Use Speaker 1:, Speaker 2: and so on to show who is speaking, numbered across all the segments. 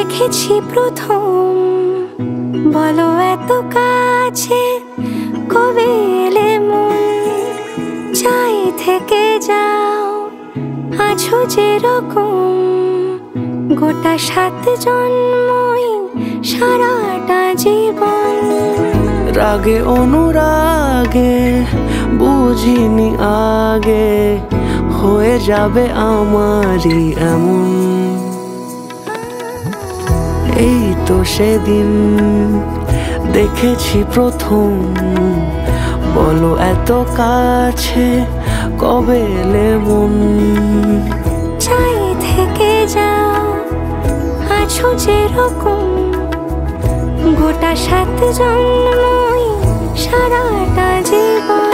Speaker 1: দেখেছি প্রথম, বলো এত কাছে কবে এলে মন, চাই থেকে যাও আছো যেরকম, গোটা 7 জন্মই সারাটা জীবন।
Speaker 2: রাগে অনুরাগে বুঝিনি আগে, হয়ে যাবে আমারই এমন। এই তো সেদিন দেখেছি প্রথম, বলো এত কাছে কবে এলে মন,
Speaker 1: চাই থেকে যাও আছো যেরকম, গোটা 7 জন্মই সারাটা জীবন।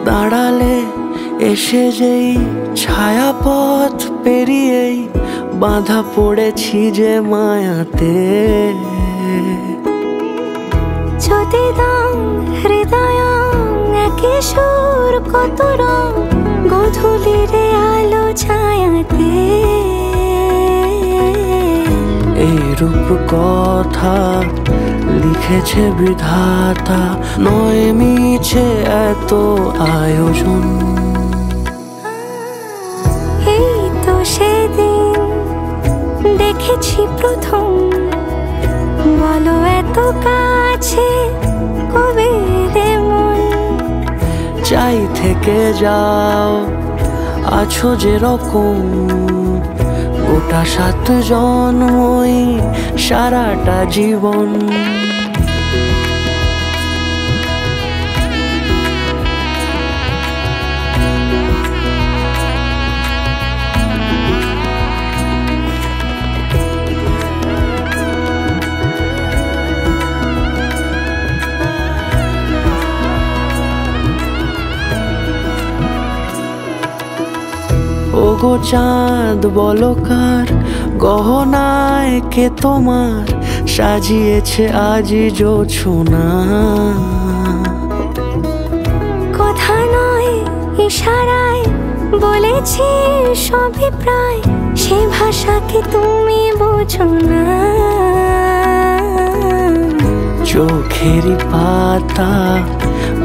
Speaker 2: দাঁড়ালে এসে যেই ছায়াপথ পেরিয়েই বাঁধা পড়েছি যে মায়াতে,
Speaker 1: যদি দাও হৃদয় একে সুর কত রং, গধূলির আলো ছায়াতে।
Speaker 2: এই রূপ কথা লিখেছে বিধাতা, নয় মিছে এত আয়োজন।
Speaker 1: এই তো সেদিন দেখেছি প্রথম, বলো এত কাছে কবে এলে মন,
Speaker 2: চাই থেকে যাও আছো যেরকম, গোটা 7 জন্মই সারাটা জীবন। ওগো চাঁদ বলো কার গহনায় কে তোমার সাজিয়েছে আজি জোছনা,
Speaker 1: কথা নয় ইশারায় বলেছি সবই প্রায়, সে ভাষাকে তুমি বোঝো না।
Speaker 2: চোখেরই পাতা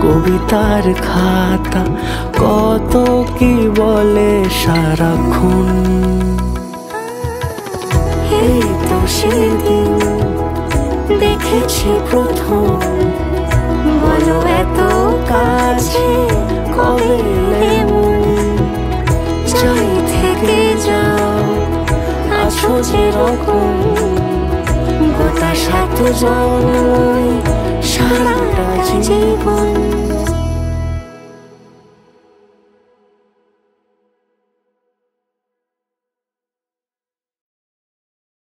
Speaker 2: কবিতার খাতা, কত কি বলে সারাক্ষণ।
Speaker 1: এই তো সেদিন দেখেছি প্রথম, বলো এত কাছে কবে এলে মন, চাই থেকে যাও আছো যেরকম, গোটা 7 জন্মই সারাটা জীবন।